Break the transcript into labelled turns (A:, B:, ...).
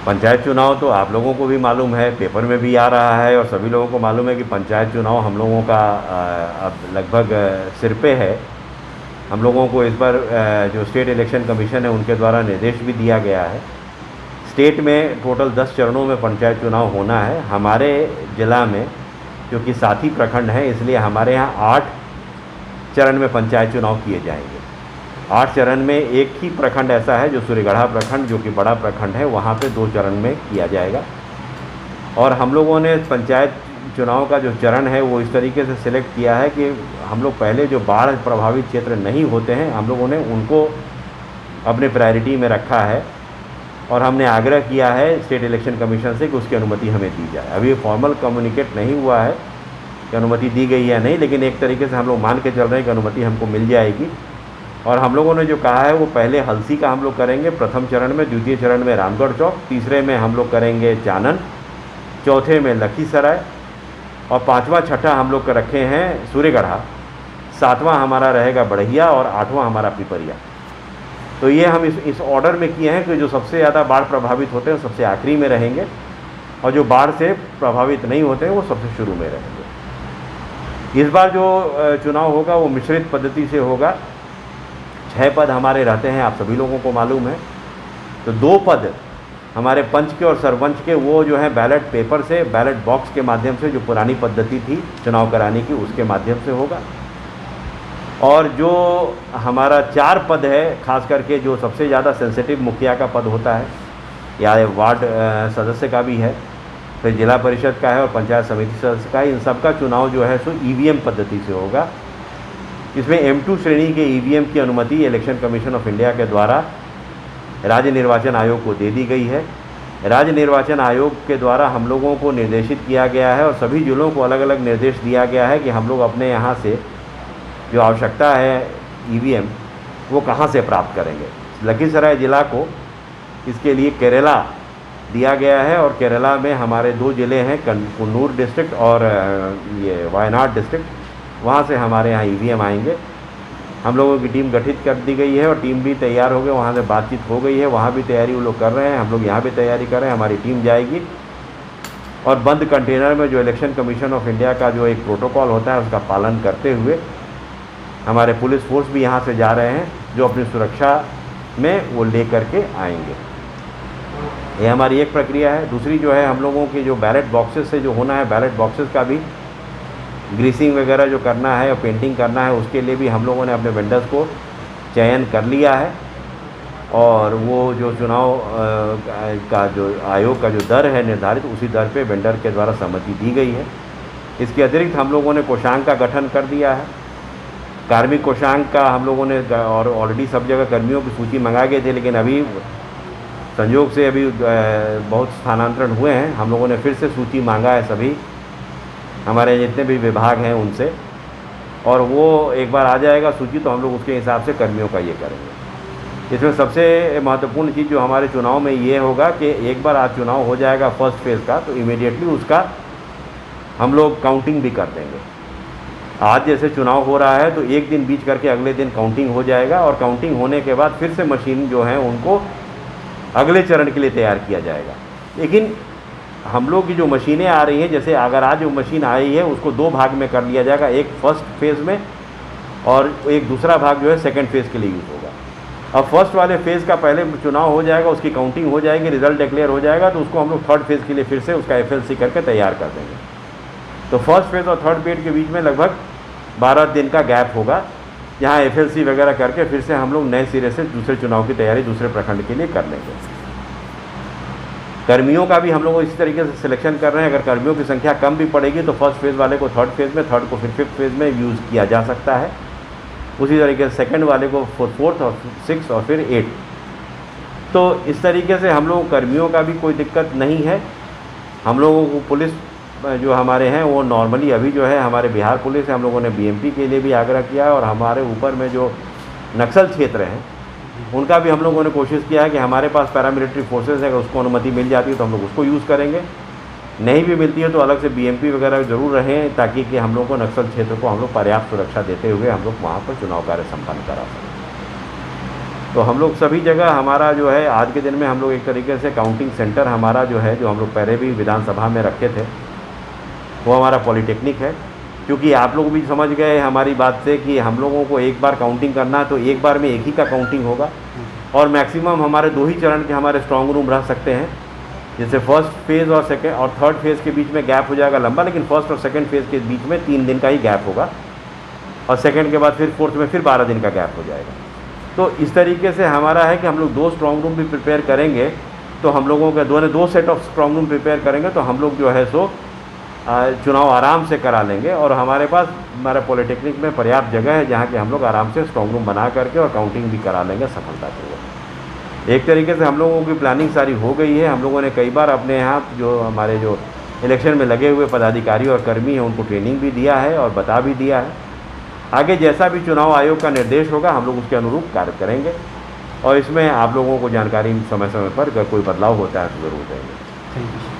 A: पंचायत चुनाव तो आप लोगों को भी मालूम है, पेपर में भी आ रहा है और सभी लोगों को मालूम है कि पंचायत चुनाव हम लोगों का अब लगभग सिर पे है। हम लोगों को इस बार जो स्टेट इलेक्शन कमीशन है उनके द्वारा निर्देश भी दिया गया है। स्टेट में टोटल 10 चरणों में पंचायत चुनाव होना है। हमारे ज़िला में क्योंकि 7 ही प्रखंड हैं, इसलिए हमारे यहाँ 8 चरण में पंचायत चुनाव किए जाएंगे। 8 चरण में एक ही प्रखंड ऐसा है जो सूर्यगढ़ा प्रखंड, जो कि बड़ा प्रखंड है, वहाँ पे 2 चरण में किया जाएगा। और हम लोगों ने पंचायत चुनाव का जो चरण है वो इस तरीके से सिलेक्ट किया है कि हम लोग पहले जो बाढ़ प्रभावित क्षेत्र नहीं होते हैं, हम लोगों ने उनको अपने प्रायोरिटी में रखा है। और हमने आग्रह किया है स्टेट इलेक्शन कमीशन से कि उसकी अनुमति हमें दी जाए। अभी फॉर्मल कम्युनिकेट नहीं हुआ है कि अनुमति दी गई है नहीं, लेकिन एक तरीके से हम लोग मान के चल रहे हैं कि अनुमति हमको मिल जाएगी। और हम लोगों ने जो कहा है वो पहले हलसी का हम लोग करेंगे प्रथम चरण में, द्वितीय चरण में रामगढ़ चौक, तीसरे में हम लोग करेंगे चानन, चौथे में लखीसराय और 5वां छठा हम लोग रखे हैं सूर्यगढ़ा, 7वां हमारा रहेगा बढ़िया और 8वां हमारा पिपरिया। तो ये हम इस ऑर्डर में किए हैं कि जो सबसे ज़्यादा बाढ़ प्रभावित होते हैं सबसे आखिरी में रहेंगे और जो बाढ़ से प्रभावित नहीं होते हैं वो सबसे शुरू में रहेंगे। इस बार जो चुनाव होगा वो मिश्रित पद्धति से होगा। 6 पद हमारे रहते हैं, आप सभी लोगों को मालूम है। तो 2 पद हमारे पंच के और सरपंच के वो जो है बैलेट पेपर से, बैलेट बॉक्स के माध्यम से, जो पुरानी पद्धति थी चुनाव कराने की उसके माध्यम से होगा। और जो हमारा 4 पद है, खास करके जो सबसे ज़्यादा सेंसिटिव मुखिया का पद होता है या वार्ड सदस्य का भी है, फिर जिला परिषद का है और पंचायत समिति सदस्य का है, इन सब का चुनाव जो है सो ईवीएम पद्धति से होगा। इसमें M2 श्रेणी के ईवीएम की अनुमति इलेक्शन कमीशन ऑफ इंडिया के द्वारा राज्य निर्वाचन आयोग को दे दी गई है। राज्य निर्वाचन आयोग के द्वारा हम लोगों को निर्देशित किया गया है और सभी जिलों को अलग अलग निर्देश दिया गया है कि हम लोग अपने यहाँ से जो आवश्यकता है ईवीएम वो कहाँ से प्राप्त करेंगे। लखीसराय ज़िला को इसके लिए केरला दिया गया है और केरला में हमारे 2 ज़िले हैं, कन्नूर डिस्ट्रिक्ट और ये वायनाड डिस्ट्रिक्ट, वहाँ से हमारे यहाँ ईवीएम आएंगे। हम लोगों की टीम गठित कर दी गई है और टीम भी तैयार हो गई, वहाँ से बातचीत हो गई है, वहाँ भी तैयारी वो लोग कर रहे हैं, हम लोग यहाँ भी तैयारी कर रहे हैं। हमारी टीम जाएगी और बंद कंटेनर में जो इलेक्शन कमीशन ऑफ इंडिया का जो एक प्रोटोकॉल होता है उसका पालन करते हुए हमारे पुलिस फोर्स भी यहाँ से जा रहे हैं, जो अपनी सुरक्षा में वो ले करके आएंगे। ये हमारी एक प्रक्रिया है। दूसरी जो है हम लोगों की जो बैलेट बॉक्सेस से जो होना है, बैलेट बॉक्सेस का भी ग्रीसिंग वगैरह जो करना है और पेंटिंग करना है, उसके लिए भी हम लोगों ने अपने वेंडर्स को चयन कर लिया है। और वो जो चुनाव का जो आयोग का जो दर है निर्धारित, उसी दर पे वेंडर के द्वारा सहमति दी गई है। इसके अतिरिक्त हम लोगों ने कोषांग का गठन कर दिया है। कार्मिक कोषांग का हम लोगों ने, और ऑलरेडी सब जगह कर्मियों की सूची मंगा गए थे, लेकिन अभी संयोग से अभी बहुत स्थानांतरण हुए हैं। हम लोगों ने फिर से सूची मांगा है सभी हमारे जितने भी विभाग हैं उनसे, और वो एक बार आ जाएगा सूची तो हम लोग उसके हिसाब से कर्मियों का ये करेंगे। इसमें सबसे महत्वपूर्ण चीज़ जो हमारे चुनाव में ये होगा कि एक बार आज चुनाव हो जाएगा फर्स्ट फेज़ का, तो इमीडिएटली उसका हम लोग काउंटिंग भी कर देंगे। आज जैसे चुनाव हो रहा है तो एक दिन बीच करके अगले दिन काउंटिंग हो जाएगा और काउंटिंग होने के बाद फिर से मशीन जो है उनको अगले चरण के लिए तैयार किया जाएगा। लेकिन हम लोग की जो मशीनें आ रही हैं, जैसे अगर आज जो मशीन आई है उसको 2 भाग में कर लिया जाएगा, एक फर्स्ट फेज़ में और एक दूसरा भाग जो है सेकंड फेज़ के लिए यूज़ होगा। अब फर्स्ट वाले फेज़ का पहले चुनाव हो जाएगा, उसकी काउंटिंग हो जाएगी, रिजल्ट डिक्लेयर हो जाएगा, तो उसको हम लोग थर्ड फेज़ के लिए फिर से उसका FLC करके तैयार कर देंगे। तो फर्स्ट फेज़ और थर्ड फेज़ के बीच में लगभग 12 दिन का गैप होगा, जहाँ FLC वगैरह करके फिर से हम लोग नए सिरे से दूसरे चुनाव की तैयारी दूसरे प्रखंड के लिए कर लेंगे। कर्मियों का भी हम लोग इसी तरीके से सिलेक्शन कर रहे हैं। अगर कर्मियों की संख्या कम भी पड़ेगी तो फर्स्ट फेज़ वाले को थर्ड फेज़ में, थर्ड को फिर फिफ्थ फेज़ में यूज़ किया जा सकता है। उसी तरीके से सेकंड वाले को फोर्थ और सिक्स और फिर 8। तो इस तरीके से हम लोग कर्मियों का भी कोई दिक्कत नहीं है। हम लोगों को पुलिस जो हमारे हैं वो नॉर्मली अभी जो है हमारे बिहार पुलिस है, हम लोगों ने BMP के लिए भी आग्रह किया और हमारे ऊपर में जो नक्सल क्षेत्र हैं उनका भी हम लोगों ने कोशिश किया है कि हमारे पास पैरामिलिट्री फोर्सेस है, अगर उसको अनुमति मिल जाती है तो हम लोग उसको यूज़ करेंगे, नहीं भी मिलती है तो अलग से BMP वगैरह ज़रूर रहें, ताकि कि हम लोग को नक्सल क्षेत्र को हम लोग पर्याप्त सुरक्षा देते हुए हम लोग वहाँ पर चुनाव कार्य संपन्न करा सकें। तो हम लोग सभी जगह हमारा जो है आज के दिन में हम लोग एक तरीके से काउंटिंग सेंटर हमारा जो है, जो हम लोग पहले भी विधानसभा में रखे थे, वो हमारा पॉलिटेक्निक है। क्योंकि आप लोग भी समझ गए हमारी बात से कि हम लोगों को एक बार काउंटिंग करना है तो एक बार में एक ही का काउंटिंग होगा, और मैक्सिमम हमारे 2 ही चरण के हमारे स्ट्रांग रूम रह सकते हैं। जैसे फर्स्ट फेज़ और सेकेंड और थर्ड फेज़ के बीच में गैप हो जाएगा लंबा, लेकिन फर्स्ट और सेकेंड फेज़ के बीच में 3 दिन का ही गैप होगा, और सेकेंड के बाद फिर फोर्थ में फिर 12 दिन का गैप हो जाएगा। तो इस तरीके से हमारा है कि हम लोग 2 स्ट्रांग रूम भी प्रिपेयर करेंगे, तो हम लोगों के 2 set of strong room prepare करेंगे तो हम लोग जो है सो चुनाव आराम से करा लेंगे। और हमारे पास हमारे पॉलिटेक्निक में पर्याप्त जगह है जहाँ कि हम लोग आराम से स्ट्रांग रूम बना करके और काउंटिंग भी करा लेंगे सफलतापूर्वक। एक तरीके से हम लोगों की प्लानिंग सारी हो गई है। हम लोगों ने कई बार अपने यहाँ जो हमारे जो इलेक्शन में लगे हुए पदाधिकारी और कर्मी हैं उनको ट्रेनिंग भी दिया है और बता भी दिया है। आगे जैसा भी चुनाव आयोग का निर्देश होगा हम लोग उसके अनुरूप कार्य करेंगे, और इसमें आप लोगों को जानकारी समय समय पर अगर कोई बदलाव होता है तो ज़रूर देंगे।
B: Thank you.